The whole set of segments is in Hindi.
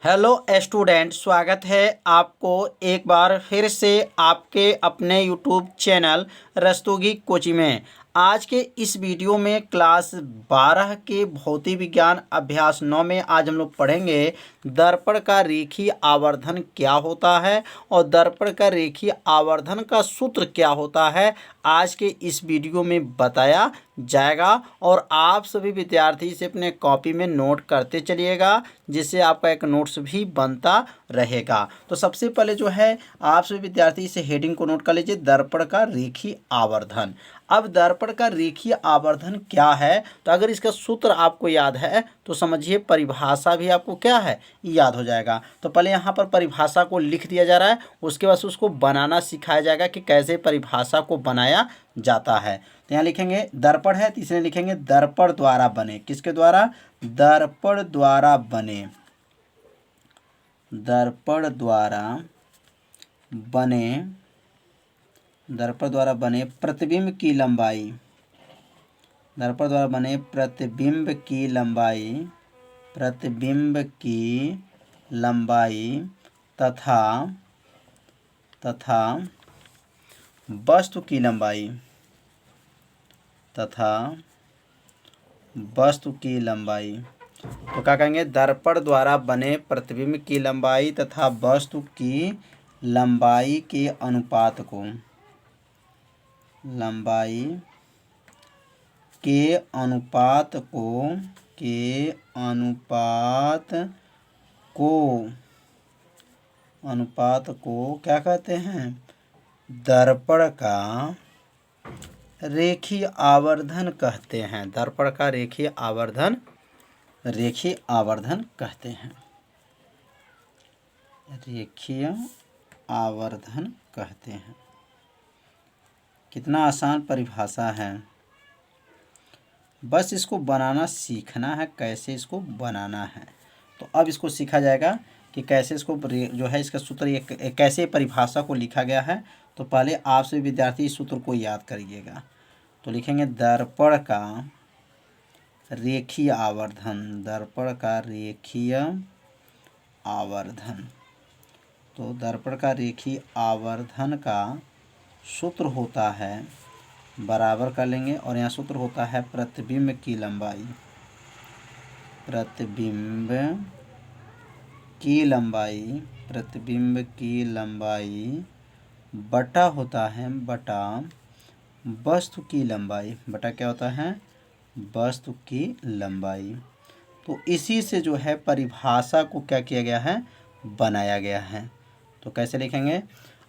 हेलो स्टूडेंट, स्वागत है आपको एक बार फिर से आपके अपने यूट्यूब चैनल रस्तोगी कोचिंग में। आज के इस वीडियो में क्लास 12 के भौतिक विज्ञान अभ्यास 9 में आज हम लोग पढ़ेंगे दर्पण का रेखीय आवर्धन क्या होता है और दर्पण का रेखीय आवर्धन का सूत्र क्या होता है। आज के इस वीडियो में बताया जाएगा और आप सभी विद्यार्थी से अपने कॉपी में नोट करते चलिएगा, जिससे आपका एक नोट्स भी बनता रहेगा। तो सबसे पहले जो है आप सभी विद्यार्थी इसे हेडिंग को नोट कर लीजिए, दर्पण का रेखीय आवर्धन। अब दर्पण का रेखीय आवर्धन क्या है, तो अगर इसका सूत्र आपको याद है तो समझिए परिभाषा भी आपको क्या है याद हो जाएगा। तो पहले यहाँ पर परिभाषा को लिख दिया जा रहा है, उसके बाद उसको बनाना सिखाया जाएगा कि कैसे परिभाषा को बनाया जाता है। तो यहाँ लिखेंगे दर्पण है, तीसरे लिखेंगे दर्पण द्वारा बने। किसके द्वारा? दर्पण द्वारा बने। दर्पण द्वारा बने, दर्पण द्वारा बने प्रतिबिंब की लंबाई। दर्पण द्वारा बने प्रतिबिंब की लंबाई, प्रतिबिंब की लंबाई तथा वस्तु की लंबाई, तथा वस्तु की लंबाई। तो क्या कहेंगे? दर्पण द्वारा बने प्रतिबिंब की लंबाई तथा वस्तु की लंबाई के अनुपात को, लंबाई के अनुपात को, अनुपात को क्या कहते हैं? दर्पण का रेखीय आवर्धन कहते हैं। दर्पण का रेखीय आवर्धन कहते हैं। रेखीय आवर्धन कहते हैं। कितना आसान परिभाषा है, बस इसको बनाना सीखना है, कैसे इसको बनाना है। तो अब इसको सीखा जाएगा कि कैसे इसको जो है इसका सूत्र ये कैसे परिभाषा को लिखा गया है। तो पहले आप सभी विद्यार्थी इस सूत्र को याद करिएगा। तो लिखेंगे दर्पण का रेखीय आवर्धन, दर्पण का रेखीय आवर्धन। तो दर्पण का रेखीय आवर्धन का सूत्र होता है, बराबर कर लेंगे, और यहाँ सूत्र होता है प्रतिबिंब की लंबाई, प्रतिबिंब की लंबाई, प्रतिबिंब की लंबाई बटा होता है, बटा वस्तु की लंबाई। बटा क्या होता है? वस्तु की लंबाई। तो इसी से जो है परिभाषा को क्या किया गया है? बनाया गया है। तो कैसे लिखेंगे?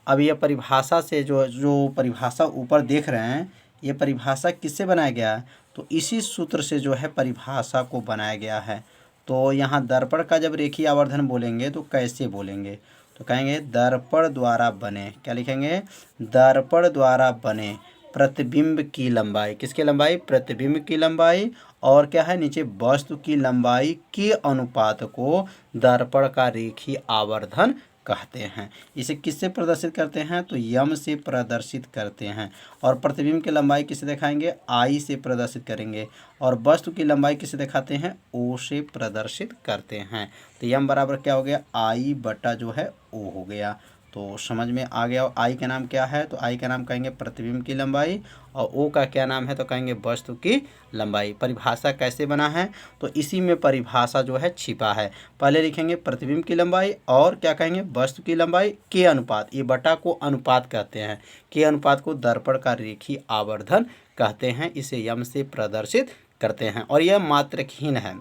अब यह परिभाषा से जो परिभाषा ऊपर देख रहे हैं, ये परिभाषा किससे बनाया गया है? तो इसी सूत्र से जो है परिभाषा को बनाया गया है। तो यहाँ दर्पण का जब रेखीय आवर्धन बोलेंगे तो कैसे बोलेंगे? तो कहेंगे दर्पण द्वारा बने। क्या लिखेंगे? दर्पण द्वारा बने प्रतिबिंब की लंबाई। किसकी लंबाई? प्रतिबिंब की लंबाई। और क्या है नीचे? वस्तु की लंबाई के अनुपात को दर्पण का रेखीय आवर्धन कहते हैं। इसे किससे प्रदर्शित करते हैं? तो यम से प्रदर्शित करते हैं। और प्रतिबिंब की लंबाई किसे दिखाएंगे? आई से प्रदर्शित करेंगे। और वस्तु की लंबाई किसे दिखाते हैं? ओ से प्रदर्शित करते हैं। तो यम बराबर क्या हो गया? आई बटा जो है ओ हो गया। तो समझ में आ गया। आई का नाम क्या है? तो आई का नाम कहेंगे प्रतिबिंब की लंबाई, और ओ का क्या नाम है? तो कहेंगे वस्तु की लंबाई। परिभाषा कैसे बना है? तो इसी में परिभाषा जो है छिपा है। पहले लिखेंगे प्रतिबिंब की लंबाई, और क्या कहेंगे? वस्तु की लंबाई के अनुपात। ये बटा को अनुपात कहते हैं, के अनुपात को दर्पण का रेखीय आवर्धन कहते हैं। इसे यम से प्रदर्शित करते हैं। और यह मात्रकहीन है,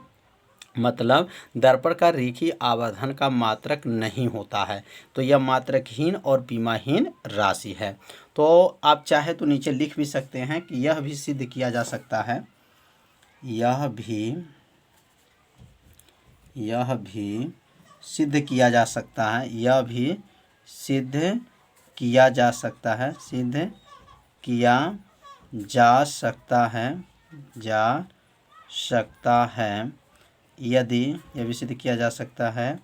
मतलब दर्पण का रेखीय आवर्धन का मात्रक नहीं होता है। तो यह मात्रकहीन और विमाहीन राशि है। तो आप चाहे तो नीचे लिख भी सकते हैं कि यह भी सिद्ध किया जा सकता है, यह भी सिद्ध किया जा सकता है, यह भी सिद्ध किया जा सकता है, सिद्ध किया जा सकता है यदि, यह भी सिद्ध किया जा सकता है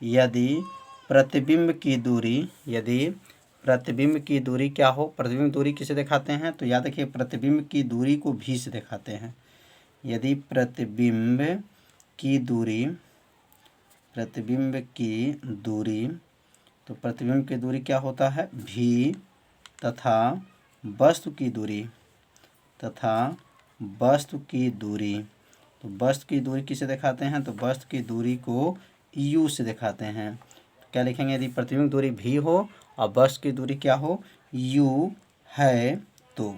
यदि प्रतिबिंब की दूरी, यदि प्रतिबिंब की दूरी क्या हो? प्रतिबिंब दूरी किसे दिखाते हैं? तो याद रखिए प्रतिबिंब की दूरी को भी से दिखाते हैं। यदि प्रतिबिंब की दूरी प्रतिबिंब की दूरी, तो प्रतिबिंब की दूरी क्या होता है भी, तथा वस्तु की दूरी, तो वस्तु की दूरी किसे दिखाते हैं, तो वस्तु की दूरी को u से दिखाते हैं। तो क्या लिखेंगे, यदि प्रतिबिंब दूरी भी हो और वस्तु की दूरी क्या हो u है तो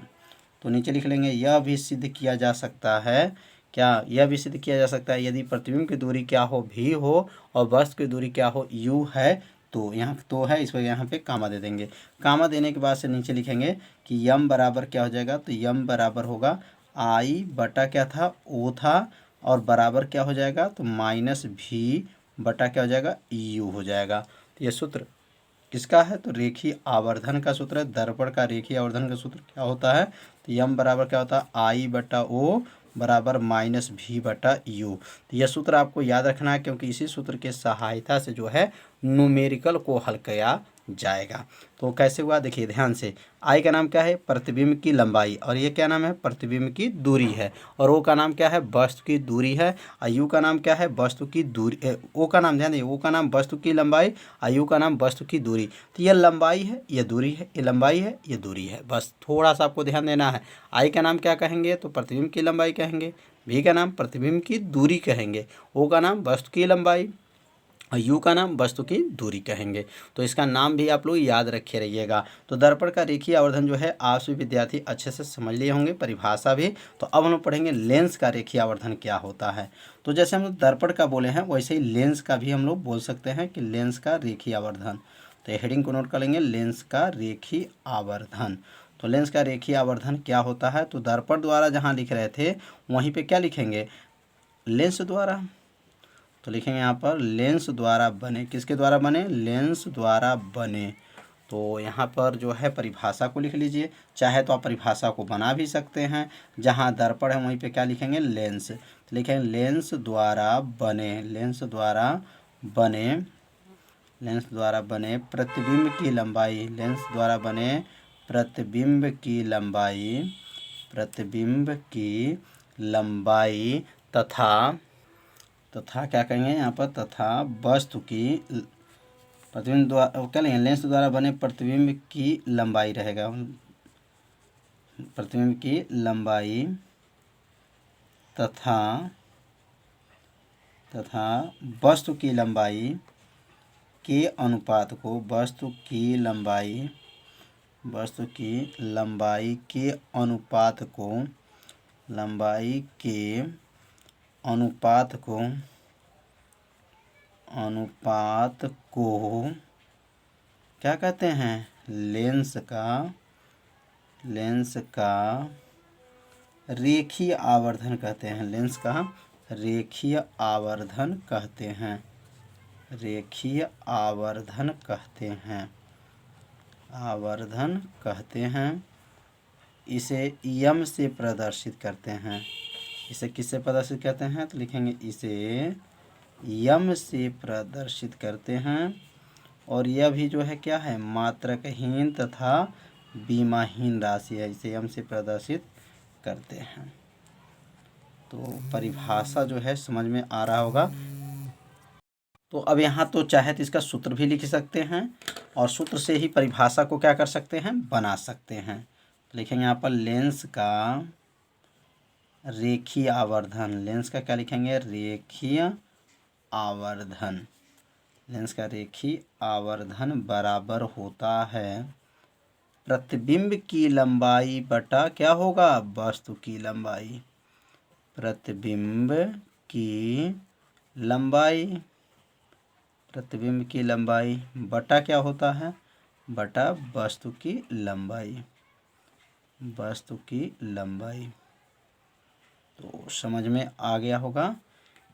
नीचे लिख लेंगे यह भी सिद्ध किया जा सकता है, क्या यह भी सिद्ध किया जा सकता है यदि प्रतिबिंब की दूरी क्या हो भी हो और वस्तु की दूरी क्या हो u है तो, यहाँ तो है इस वजह यहाँ पे कामा दे देंगे। कामा देने के बाद से नीचे लिखेंगे कि यम बराबर क्या हो जाएगा, तो यम बराबर होगा आई बटा क्या था ओ था, और बराबर क्या हो जाएगा, तो माइनस भी बटा क्या हो जाएगा यू हो जाएगा। तो ये सूत्र किसका है, तो रेखीय आवर्धन का सूत्र है। दर्पण का रेखीय आवर्धन का सूत्र क्या होता है, तो यम बराबर क्या होता है आई बटा ओ बराबर माइनस भी बटा यू। तो यह सूत्र आपको याद रखना है क्योंकि इसी सूत्र के सहायता से जो है न्यूमेरिकल को हल किया जाएगा। तो कैसे हुआ देखिए ध्यान से, आई का नाम क्या है प्रतिबिंब की लंबाई, और ये क्या नाम है प्रतिबिंब की दूरी है, और ओ का नाम क्या है वस्तु की दूरी है, और यू का नाम क्या है वस्तु की दूरी, ओ का नाम ध्यान दें, ओ का नाम वस्तु की लंबाई और यू का नाम वस्तु की दूरी। तो ये लंबाई है ये दूरी है, ये लंबाई है ये दूरी है, बस थोड़ा सा आपको ध्यान देना है। आई का नाम क्या कहेंगे, तो प्रतिबिंब की लंबाई कहेंगे, भी का नाम प्रतिबिंब की दूरी कहेंगे, ओ का नाम वस्तु की लंबाई और यू का नाम वस्तु की दूरी कहेंगे। तो इसका नाम भी आप लोग याद रखे रहिएगा। तो दर्पण का रेखीय आवर्धन जो है आप सभी विद्यार्थी अच्छे से समझ लिए होंगे, परिभाषा भी। तो अब हम लोग पढ़ेंगे लेंस का रेखीय आवर्धन क्या होता है। तो जैसे हम लोग दर्पण का बोले हैं वैसे ही लेंस का भी हम लोग बोल सकते हैं कि लेंस का रेखीय आवर्धन। तो हेडिंग को नोट कर लेंगे, लेंस का रेखीय आवर्धन। तो लेंस का रेखीय आवर्धन क्या होता है, तो दर्पण द्वारा जहाँ लिख रहे थे वहीं पे क्या लिखेंगे लेंस द्वारा। तो लिखेंगे यहाँ पर लेंस द्वारा बने, किसके द्वारा बने लेंस द्वारा बने। तो यहाँ पर जो है परिभाषा को लिख लीजिए, चाहे तो आप परिभाषा को बना भी सकते हैं, जहाँ दर्पण है वहीं पे क्या लिखेंगे लेंस। तो लिखेंगे लेंस द्वारा बने, लेंस द्वारा बने, लेंस द्वारा बने प्रतिबिंब की लंबाई, लेंस द्वारा बने प्रतिबिंब की लंबाई, प्रतिबिंब की लंबाई तथा क्या कहेंगे यहाँ पर तथा वस्तु की प्रतिबिंब द्वारा क्या लेंगे लेंस द्वारा बने प्रतिबिंब की लंबाई रहेगा, प्रतिबिंब की लंबाई तथा वस्तु की लंबाई के अनुपात को, वस्तु की लंबाई के अनुपात को, लंबाई के अनुपात को क्या कहते हैं लेंस का रेखीय आवर्धन कहते हैं, लेंस का रेखीय आवर्धन कहते हैं, रेखीय आवर्धन कहते हैं। इसे यम से प्रदर्शित करते हैं, इसे किससे प्रदर्शित करते हैं, तो लिखेंगे इसे यम से प्रदर्शित करते हैं। और यह भी जो है क्या है मात्रकहीन तथा बीमाहीन राशि है, इसे यम से प्रदर्शित करते हैं। तो परिभाषा जो है समझ में आ रहा होगा। तो अब यहाँ तो चाहे तो इसका सूत्र भी लिख सकते हैं और सूत्र से ही परिभाषा को क्या कर सकते हैं बना सकते हैं। तो लिखेंगे यहाँ पर लेंस का रेखीय आवर्धन, लेंस का क्या लिखेंगे रेखीय आवर्धन, लेंस का रेखीय आवर्धन बराबर होता है प्रतिबिंब की लंबाई बटा क्या होगा वस्तु की लंबाई, प्रतिबिंब की लंबाई, प्रतिबिंब की लंबाई बटा क्या होता है बटा वस्तु की लंबाई, वस्तु की लंबाई। तो समझ में आ गया होगा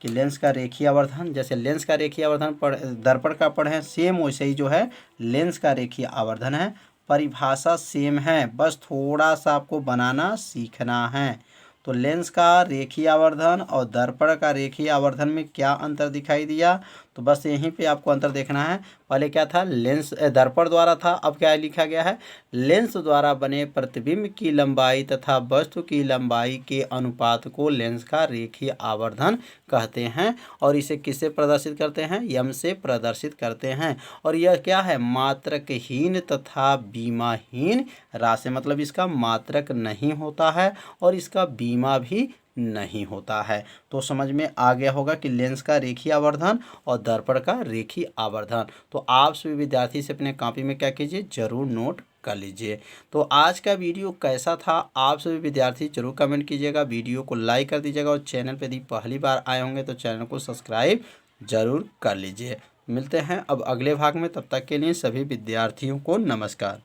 कि लेंस का रेखीय आवर्धन, जैसे लेंस का रेखीय आवर्धन दर्पण का पढ़े सेम वैसे ही जो है लेंस का रेखीय आवर्धन है। परिभाषा सेम है, बस थोड़ा सा आपको बनाना सीखना है। तो लेंस का रेखीय आवर्धन और दर्पण का रेखीय आवर्धन में क्या अंतर दिखाई दिया, तो बस यहीं पे आपको अंतर देखना है। पहले क्या था, लेंस दर्पण द्वारा था, अब क्या लिखा गया है, लेंस द्वारा बने प्रतिबिंब की लंबाई तथा वस्तु की लंबाई के अनुपात को लेंस का रेखीय आवर्धन कहते हैं। और इसे किससे प्रदर्शित करते हैं, यम से प्रदर्शित करते हैं। और यह क्या है, मात्रकहीन तथा बीमाहीन राशि, मतलब इसका मात्रक नहीं होता है और इसका बीमा भी नहीं होता है। तो समझ में आ गया होगा कि लेंस का रेखीय आवर्धन और दर्पण का रेखीय आवर्धन। तो आप सभी विद्यार्थी से अपने कॉपी में क्या कीजिए, जरूर नोट कर लीजिए। तो आज का वीडियो कैसा था, आप सभी विद्यार्थी जरूर कमेंट कीजिएगा, वीडियो को लाइक कर दीजिएगा और चैनल पर यदि पहली बार आए होंगे तो चैनल को सब्सक्राइब जरूर कर लीजिए। मिलते हैं अब अगले भाग में, तब तक के लिए सभी विद्यार्थियों को नमस्कार।